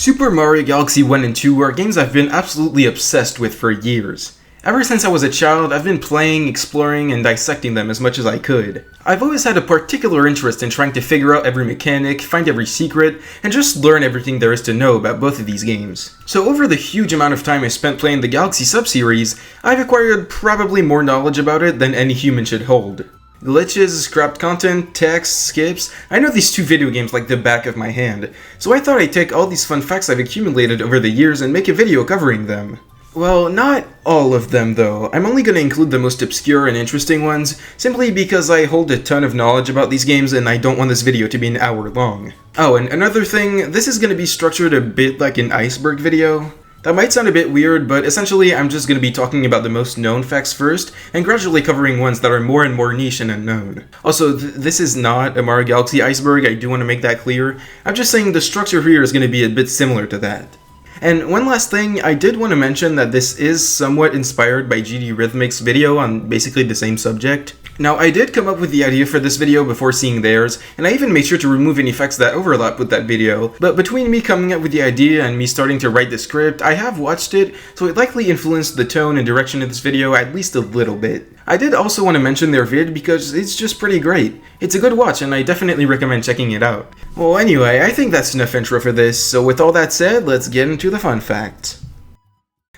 Super Mario Galaxy 1 and 2 are games I've been absolutely obsessed with for years. Ever since I was a child, I've been playing, exploring, and dissecting them as much as I could. I've always had a particular interest in trying to figure out every mechanic, find every secret, and just learn everything there is to know about both of these games. So over the huge amount of time I spent playing the Galaxy sub-series, I've acquired probably more knowledge about it than any human should hold. Glitches, scrapped content, text, skips, I know these two video games like the back of my hand, so I thought I'd take all these fun facts I've accumulated over the years and make a video covering them. Well, not all of them though. I'm only going to include the most obscure and interesting ones, simply because I hold a ton of knowledge about these games and I don't want this video to be an hour long. Oh, and another thing, this is going to be structured a bit like an iceberg video. That might sound a bit weird, but essentially I'm just going to be talking about the most known facts first, and gradually covering ones that are more and more niche and unknown. Also, this is not a Mario Galaxy iceberg, I do want to make that clear. I'm just saying the structure here is going to be a bit similar to that. And one last thing, I did want to mention that this is somewhat inspired by GD Rhythmic's video on basically the same subject. Now, I did come up with the idea for this video before seeing theirs, and I even made sure to remove any effects that overlap with that video, but between me coming up with the idea and me starting to write the script, I have watched it, so it likely influenced the tone and direction of this video at least a little bit. I did also want to mention their vid because it's just pretty great. It's a good watch and I definitely recommend checking it out. Well anyway, I think that's enough intro for this, so with all that said, let's get into the fun facts.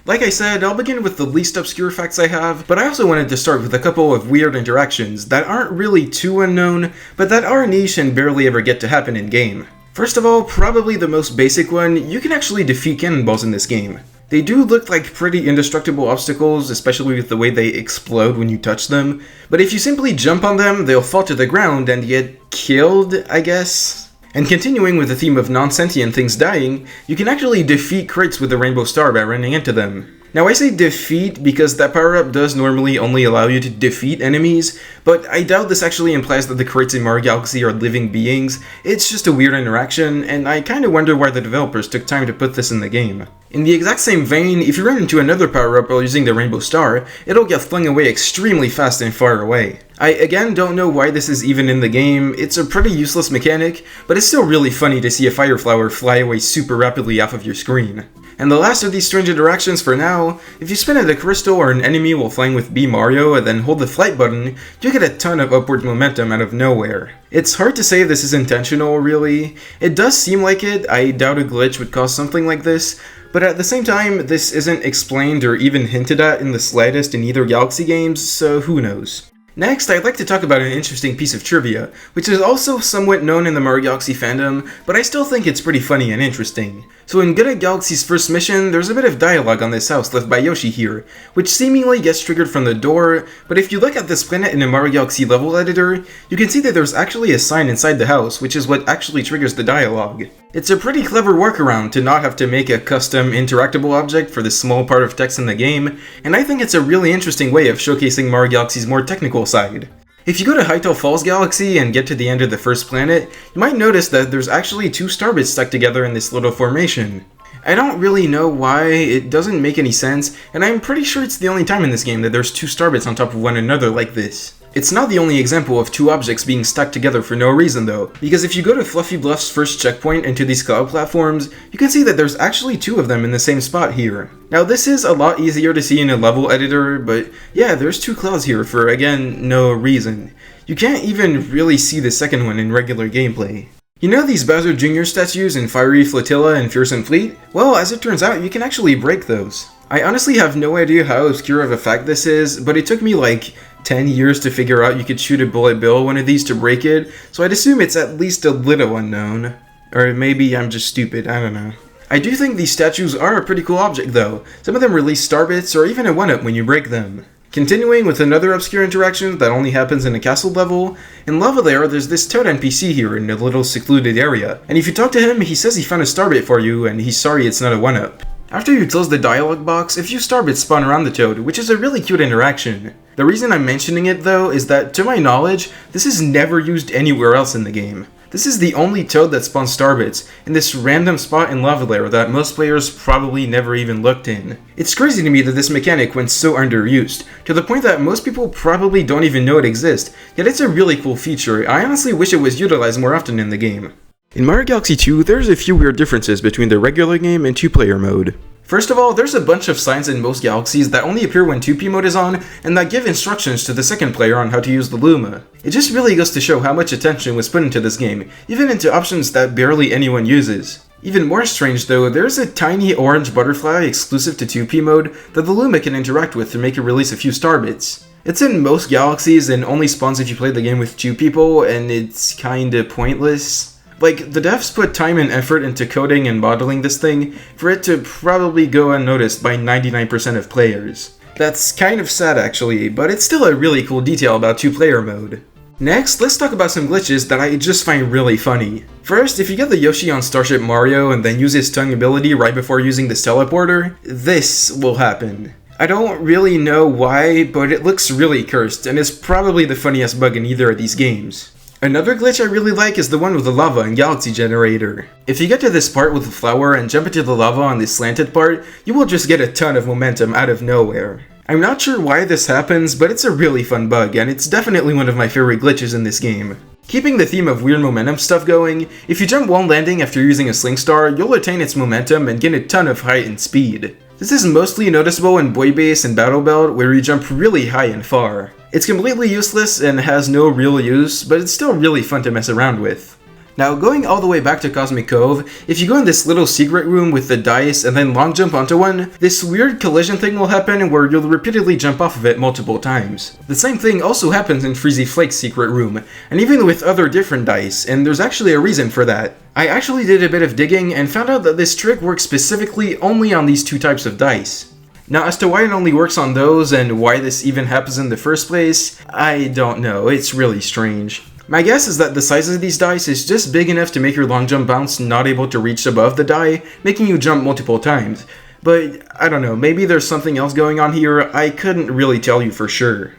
Like I said, I'll begin with the least obscure facts I have, but I also wanted to start with a couple of weird interactions that aren't really too unknown, but that are niche and barely ever get to happen in game. First of all, probably the most basic one, you can actually defeat cannonballs in this game. They do look like pretty indestructible obstacles, especially with the way they explode when you touch them, but if you simply jump on them, they'll fall to the ground and get killed, I guess? And continuing with the theme of non-sentient things dying, you can actually defeat crates with the Rainbow Star by running into them. Now I say defeat because that power-up does normally only allow you to defeat enemies, but I doubt this actually implies that the crates in Mario Galaxy are living beings. It's just a weird interaction, and I kinda wonder why the developers took time to put this in the game. In the exact same vein, if you run into another power-up while using the Rainbow Star, it'll get flung away extremely fast and far away. I again don't know why this is even in the game, it's a pretty useless mechanic, but it's still really funny to see a fire flower fly away super rapidly off of your screen. And the last of these strange interactions for now, if you spin at a crystal or an enemy while flying with B Mario and then hold the flight button, you get a ton of upward momentum out of nowhere. It's hard to say if this is intentional, really. It does seem like it, I doubt a glitch would cause something like this, but at the same time, this isn't explained or even hinted at in the slightest in either Galaxy games, so who knows. Next, I'd like to talk about an interesting piece of trivia, which is also somewhat known in the Mario Galaxy fandom, but I still think it's pretty funny and interesting. So in Good at Galaxy's first mission, there's a bit of dialogue on this house left by Yoshi here, which seemingly gets triggered from the door, but if you look at this planet in a Mario Galaxy level editor, you can see that there's actually a sign inside the house, which is what actually triggers the dialogue. It's a pretty clever workaround to not have to make a custom interactable object for this small part of text in the game, and I think it's a really interesting way of showcasing Mario Galaxy's more technical side. If you go to Hightail Falls Galaxy and get to the end of the first planet, you might notice that there's actually two star bits stuck together in this little formation. I don't really know why, it doesn't make any sense, and I'm pretty sure it's the only time in this game that there's two star bits on top of one another like this. It's not the only example of two objects being stuck together for no reason though, because if you go to Fluffy Bluff's first checkpoint into these cloud platforms, you can see that there's actually two of them in the same spot here. Now this is a lot easier to see in a level editor, but yeah, there's two clouds here for, again, no reason. You can't even really see the second one in regular gameplay. You know these Bowser Jr. statues in Fiery Flotilla and Fearsome Fleet? Well, as it turns out, you can actually break those. I honestly have no idea how obscure of a fact this is, but it took me like 10 years to figure out you could shoot a bullet bill one of these to break it, so I'd assume it's at least a little unknown. Or maybe I'm just stupid, I don't know. I do think these statues are a pretty cool object though. Some of them release star bits or even a 1-up when you break them. Continuing with another obscure interaction that only happens in a castle level, in Lava Lair there's this Toad NPC here in a little secluded area, and if you talk to him, he says he found a star bit for you and he's sorry it's not a 1-up. After you close the dialog box, a few star bits spawn around the Toad, which is a really cute interaction. The reason I'm mentioning it though is that, to my knowledge, this is never used anywhere else in the game. This is the only Toad that spawns star bits, in this random spot in Lava Lair that most players probably never even looked in. It's crazy to me that this mechanic went so underused, to the point that most people probably don't even know it exists, yet it's a really cool feature. I honestly wish it was utilized more often in the game. In Mario Galaxy 2, there's a few weird differences between the regular game and 2-player mode. First of all, there's a bunch of signs in most galaxies that only appear when 2P mode is on, and that give instructions to the second player on how to use the Luma. It just really goes to show how much attention was put into this game, even into options that barely anyone uses. Even more strange though, there's a tiny orange butterfly exclusive to 2P mode that the Luma can interact with to make it release a few star bits. It's in most galaxies and only spawns if you play the game with 2 people, and it's kinda pointless. Like, the devs put time and effort into coding and modeling this thing for it to probably go unnoticed by 99% of players. That's kind of sad actually, but it's still a really cool detail about 2-player mode. Next, let's talk about some glitches that I just find really funny. First, if you get the Yoshi on Starship Mario and then use his tongue ability right before using this teleporter, this will happen. I don't really know why, but it looks really cursed, and is probably the funniest bug in either of these games. Another glitch I really like is the one with the lava in Galaxy Generator. If you get to this part with the flower and jump into the lava on the slanted part, you will just get a ton of momentum out of nowhere. I'm not sure why this happens, but it's a really fun bug, and it's definitely one of my favorite glitches in this game. Keeping the theme of weird momentum stuff going, if you jump while landing after using a sling star, you'll attain its momentum and gain a ton of height and speed. This is mostly noticeable in Boy Base and Battle Belt, where you jump really high and far. It's completely useless and has no real use, but it's still really fun to mess around with. Now, going all the way back to Cosmic Cove, if you go in this little secret room with the dice and then long jump onto one, this weird collision thing will happen where you'll repeatedly jump off of it multiple times. The same thing also happens in Freezy Flake's secret room, and even with other different dice, and there's actually a reason for that. I actually did a bit of digging and found out that this trick works specifically only on these two types of dice. Now, as to why it only works on those and why this even happens in the first place, I don't know, it's really strange. My guess is that the size of these dice is just big enough to make your long jump bounce not able to reach above the die, making you jump multiple times. But, I don't know, maybe there's something else going on here, I couldn't really tell you for sure.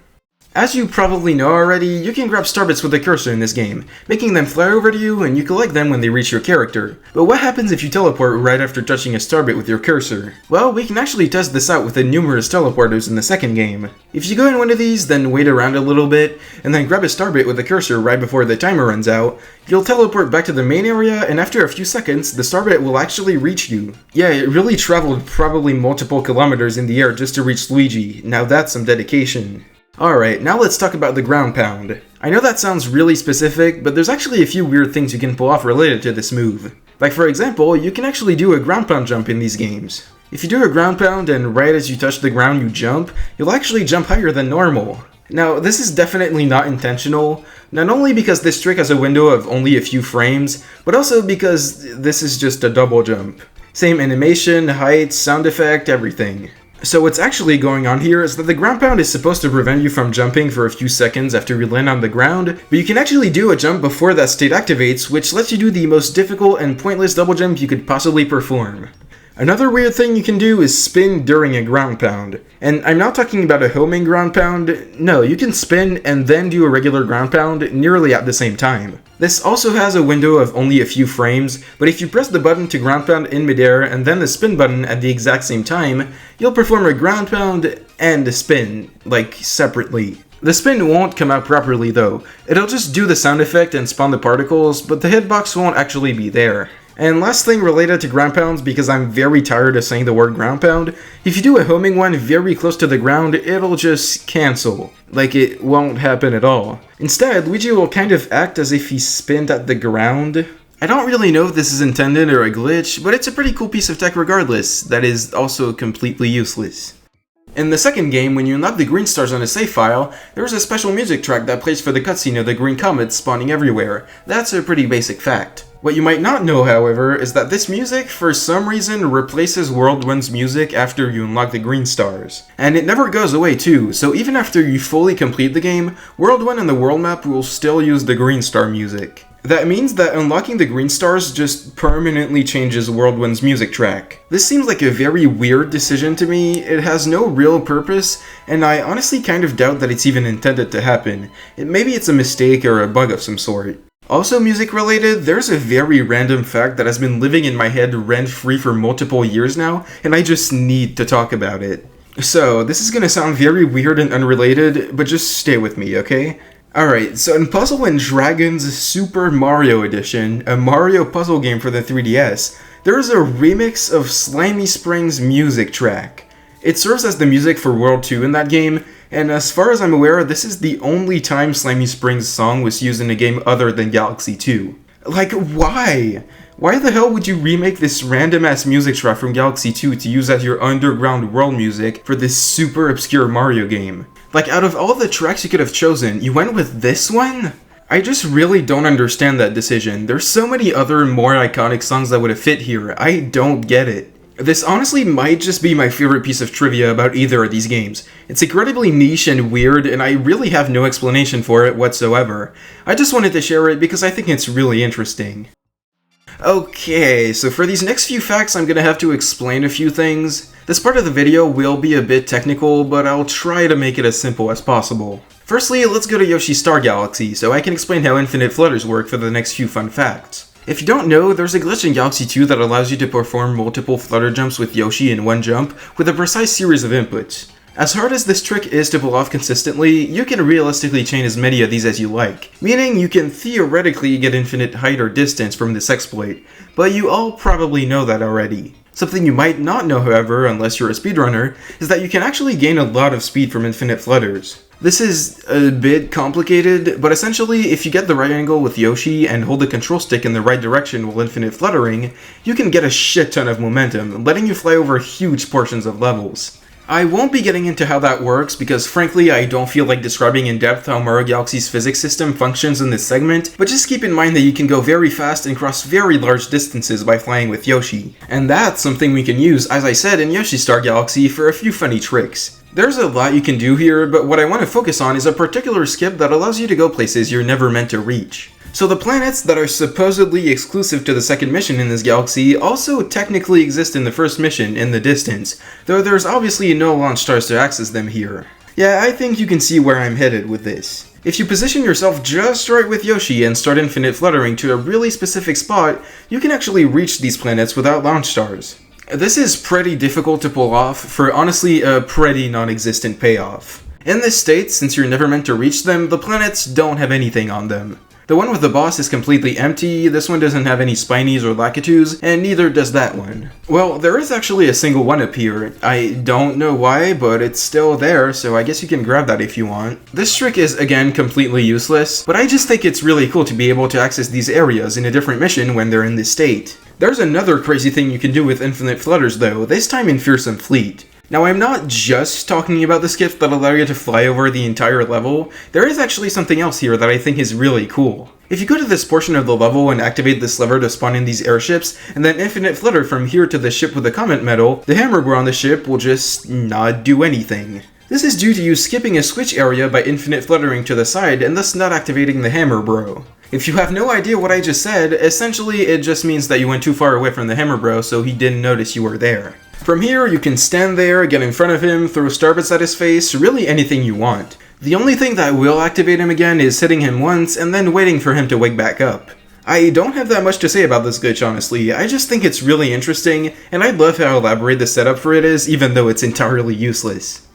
As you probably know already, you can grab starbits with a cursor in this game, making them fly over to you and you collect them when they reach your character. But what happens if you teleport right after touching a starbit with your cursor? Well, we can actually test this out with the numerous teleporters in the second game. If you go in one of these, then wait around a little bit, and then grab a starbit with a cursor right before the timer runs out, you'll teleport back to the main area, and after a few seconds, the starbit will actually reach you. Yeah, it really traveled probably multiple kilometers in the air just to reach Luigi. Now that's some dedication. Alright, now let's talk about the ground pound. I know that sounds really specific, but there's actually a few weird things you can pull off related to this move. Like for example, you can actually do a ground pound jump in these games. If you do a ground pound and right as you touch the ground you jump, you'll actually jump higher than normal. Now, this is definitely not intentional, not only because this trick has a window of only a few frames, but also because this is just a double jump. Same animation, height, sound effect, everything. So what's actually going on here is that the ground pound is supposed to prevent you from jumping for a few seconds after you land on the ground, but you can actually do a jump before that state activates, which lets you do the most difficult and pointless double jump you could possibly perform. Another weird thing you can do is spin during a ground pound. And I'm not talking about a homing ground pound, no, you can spin and then do a regular ground pound nearly at the same time. This also has a window of only a few frames, but if you press the button to ground pound in midair and then the spin button at the exact same time, you'll perform a ground pound and a spin, like, separately. The spin won't come out properly though, it'll just do the sound effect and spawn the particles, but the hitbox won't actually be there. And last thing related to ground pounds, because I'm very tired of saying the word ground pound, if you do a homing one very close to the ground, it'll just cancel. Like it won't happen at all. Instead, Luigi will kind of act as if he spinned at the ground. I don't really know if this is intended or a glitch, but it's a pretty cool piece of tech regardless, that is also completely useless. In the second game, when you unlock the green stars on a save file, there's a special music track that plays for the cutscene of the green comets spawning everywhere. That's a pretty basic fact. What you might not know, however, is that this music, for some reason, replaces World 1's music after you unlock the green stars. And it never goes away too, so even after you fully complete the game, World 1 and the world map will still use the green star music. That means that unlocking the green stars just permanently changes World 1's music track. This seems like a very weird decision to me, it has no real purpose, and I honestly kind of doubt that it's even intended to happen. Maybe it's a mistake or a bug of some sort. Also music related, there's a very random fact that has been living in my head rent-free for multiple years now, and I just need to talk about it. So, this is gonna sound very weird and unrelated, but just stay with me, okay? Alright, so in Puzzle and Dragons Super Mario Edition, a Mario puzzle game for the 3DS, there is a remix of Slimy Spring's music track. It serves as the music for World 2 in that game, and as far as I'm aware, this is the only time Slimy Spring's song was used in a game other than Galaxy 2. Like, why? Why the hell would you remake this random-ass music track from Galaxy 2 to use as your underground world music for this super obscure Mario game? Like, out of all the tracks you could have chosen, you went with this one? I just really don't understand that decision. There's so many other more iconic songs that would have fit here. I don't get it. This honestly might just be my favorite piece of trivia about either of these games. It's incredibly niche and weird, and I really have no explanation for it whatsoever. I just wanted to share it because I think it's really interesting. Okay, so for these next few facts, I'm gonna have to explain a few things. This part of the video will be a bit technical, but I'll try to make it as simple as possible. Firstly, let's go to Yoshi's Star Galaxy, so I can explain how infinite flutters work for the next few fun facts. If you don't know, there's a glitch in Galaxy 2 that allows you to perform multiple flutter jumps with Yoshi in one jump, with a precise series of inputs. As hard as this trick is to pull off consistently, you can realistically chain as many of these as you like, meaning you can theoretically get infinite height or distance from this exploit, but you all probably know that already. Something you might not know, however, unless you're a speedrunner, is that you can actually gain a lot of speed from infinite flutters. This is a bit complicated, but essentially, if you get the right angle with Yoshi and hold the control stick in the right direction while infinite fluttering, you can get a shit ton of momentum, letting you fly over huge portions of levels. I won't be getting into how that works because frankly I don't feel like describing in depth how Mario Galaxy's physics system functions in this segment, but just keep in mind that you can go very fast and cross very large distances by flying with Yoshi. And that's something we can use, as I said, in Yoshi's Star Galaxy for a few funny tricks. There's a lot you can do here, but what I want to focus on is a particular skip that allows you to go places you're never meant to reach. So the planets that are supposedly exclusive to the second mission in this galaxy also technically exist in the first mission in the distance, though there's obviously no launch stars to access them here. Yeah, I think you can see where I'm headed with this. If you position yourself just right with Yoshi and start infinite fluttering to a really specific spot, you can actually reach these planets without launch stars. This is pretty difficult to pull off for honestly a pretty non-existent payoff. In this state, since you're never meant to reach them, the planets don't have anything on them. The one with the boss is completely empty, this one doesn't have any Spinies or Lakitus, and neither does that one. Well, there is actually a single one up here. I don't know why, but it's still there, so I guess you can grab that if you want. This trick is, again, completely useless, but I just think it's really cool to be able to access these areas in a different mission when they're in this state. There's another crazy thing you can do with infinite flutters though, this time in Fearsome Fleet. Now I'm not just talking about the skips that allow you to fly over the entire level, there is actually something else here that I think is really cool. If you go to this portion of the level and activate this lever to spawn in these airships, and then infinite flutter from here to the ship with the comment medal, the hammer bro on the ship will just not do anything. This is due to you skipping a switch area by infinite fluttering to the side and thus not activating the hammer bro. If you have no idea what I just said, essentially it just means that you went too far away from the hammer bro so he didn't notice you were there. From here, you can stand there, get in front of him, throw starbits at his face, really anything you want. The only thing that will activate him again is hitting him once and then waiting for him to wake back up. I don't have that much to say about this glitch honestly, I just think it's really interesting, and I love how elaborate the setup for it is even though it's entirely useless.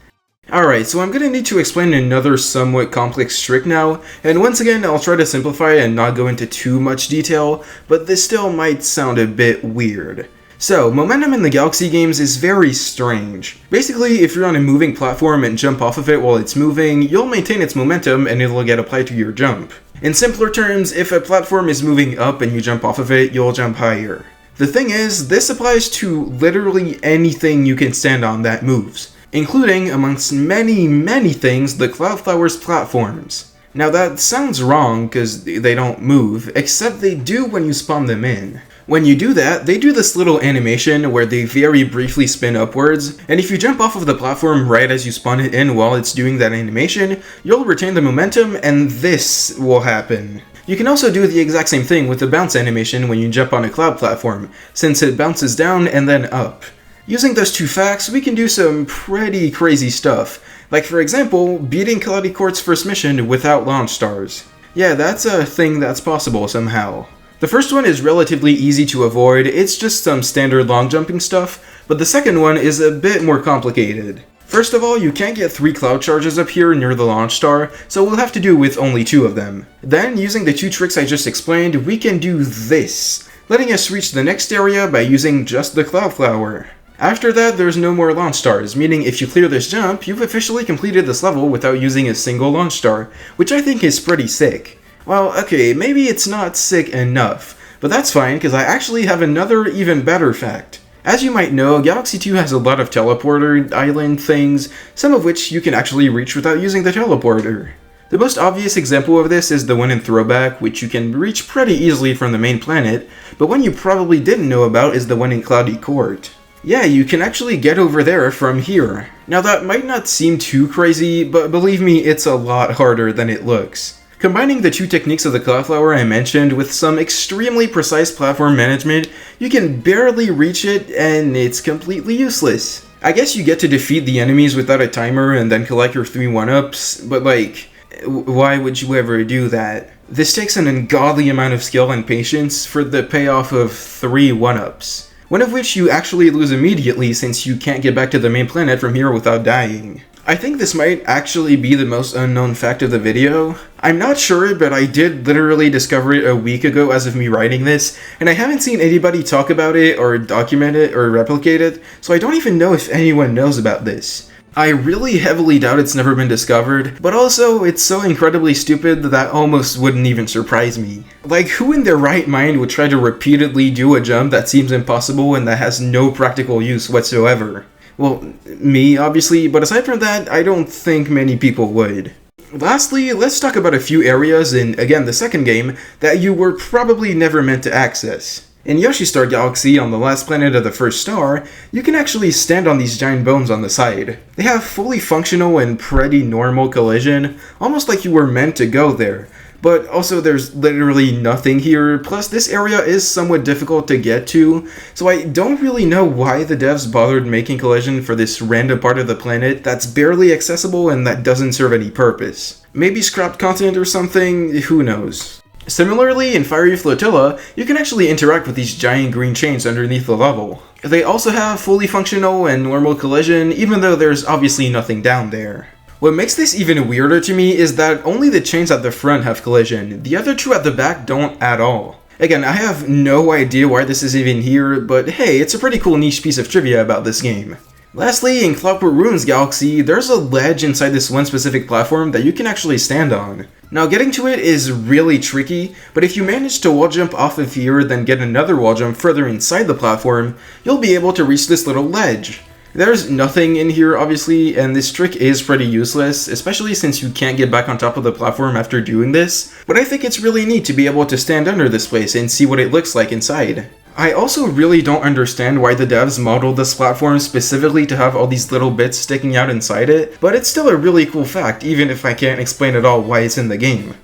Alright, so I'm gonna need to explain another somewhat complex trick now, and once again I'll try to simplify and not go into too much detail, but this still might sound a bit weird. So, momentum in the Galaxy games is very strange. Basically, if you're on a moving platform and jump off of it while it's moving, you'll maintain its momentum and it'll get applied to your jump. In simpler terms, if a platform is moving up and you jump off of it, you'll jump higher. The thing is, this applies to literally anything you can stand on that moves, including, amongst many things, the Cloudflower's platforms. Now that sounds wrong, because they don't move, except they do when you spawn them in. When you do that, they do this little animation where they very briefly spin upwards, and if you jump off of the platform right as you spawn it in while it's doing that animation, you'll retain the momentum and this will happen. You can also do the exact same thing with the bounce animation when you jump on a cloud platform, since it bounces down and then up. Using those two facts, we can do some pretty crazy stuff, like for example, beating Cloudy Court's first mission without launch stars. Yeah, that's a thing that's possible somehow. The first one is relatively easy to avoid, it's just some standard long jumping stuff, but the second one is a bit more complicated. First of all, you can't get 3 cloud charges up here near the launch star, so we'll have to do with only 2 of them. Then, using the 2 tricks I just explained, we can do this, letting us reach the next area by using just the cloud flower. After that, there's no more launch stars, meaning if you clear this jump, you've officially completed this level without using a single launch star, which I think is pretty sick. Well, okay, maybe it's not sick enough, but that's fine because I actually have another even better fact. As you might know, Galaxy 2 has a lot of teleporter island things, some of which you can actually reach without using the teleporter. The most obvious example of this is the one in Throwback, which you can reach pretty easily from the main planet, but one you probably didn't know about is the one in Cloudy Court. Yeah, you can actually get over there from here. Now that might not seem too crazy, but believe me, it's a lot harder than it looks. Combining the 2 techniques of the Cloudflower I mentioned with some extremely precise platform management, you can barely reach it and it's completely useless. I guess you get to defeat the enemies without a timer and then collect your 3 1-ups, but like, why would you ever do that? This takes an ungodly amount of skill and patience for the payoff of 3 1-ups. One of which you actually lose immediately since you can't get back to the main planet from here without dying. I think this might actually be the most unknown fact of the video. I'm not sure, but I did literally discover it a week ago as of me writing this, and I haven't seen anybody talk about it or document it or replicate it, so I don't even know if anyone knows about this. I really heavily doubt it's never been discovered, but also it's so incredibly stupid that almost wouldn't even surprise me. Like, who in their right mind would try to repeatedly do a jump that seems impossible and that has no practical use whatsoever? Well, me, obviously, but aside from that, I don't think many people would. Lastly, let's talk about a few areas in, again, the second game, that you were probably never meant to access. In Yoshi Star Galaxy, on the last planet of the first star, you can actually stand on these giant bones on the side. They have fully functional and pretty normal collision, almost like you were meant to go there. But also there's literally nothing here, plus this area is somewhat difficult to get to, so I don't really know why the devs bothered making collision for this random part of the planet that's barely accessible and that doesn't serve any purpose. Maybe scrapped content or something, who knows. Similarly, in Fiery Flotilla, you can actually interact with these giant green chains underneath the level. They also have fully functional and normal collision, even though there's obviously nothing down there. What makes this even weirder to me is that only the chains at the front have collision, the other 2 at the back don't at all. Again, I have no idea why this is even here, but hey, it's a pretty cool niche piece of trivia about this game. Lastly, in Clockwork Ruins Galaxy, there's a ledge inside this one specific platform that you can actually stand on. Now, getting to it is really tricky, but if you manage to wall jump off of here, then get another wall jump further inside the platform, you'll be able to reach this little ledge. There's nothing in here, obviously, and this trick is pretty useless, especially since you can't get back on top of the platform after doing this, but I think it's really neat to be able to stand under this place and see what it looks like inside. I also really don't understand why the devs modeled this platform specifically to have all these little bits sticking out inside it, but it's still a really cool fact, even if I can't explain at all why it's in the game.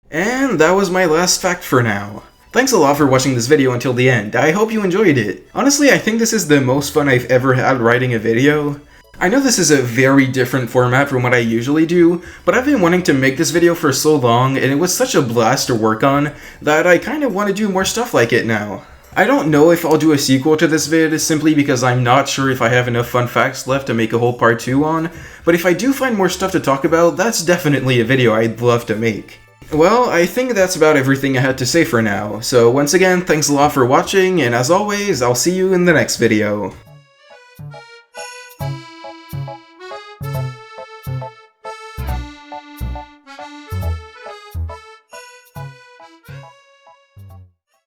And that was my last fact for now. Thanks a lot for watching this video until the end, I hope you enjoyed it. Honestly, I think this is the most fun I've ever had writing a video. I know this is a very different format from what I usually do, but I've been wanting to make this video for so long, and it was such a blast to work on, that I kind of want to do more stuff like it now. I don't know if I'll do a sequel to this vid, simply because I'm not sure if I have enough fun facts left to make a whole part 2 on, but if I do find more stuff to talk about, that's definitely a video I'd love to make. Well, I think that's about everything I had to say for now, so once again, thanks a lot for watching, and as always, I'll see you in the next video.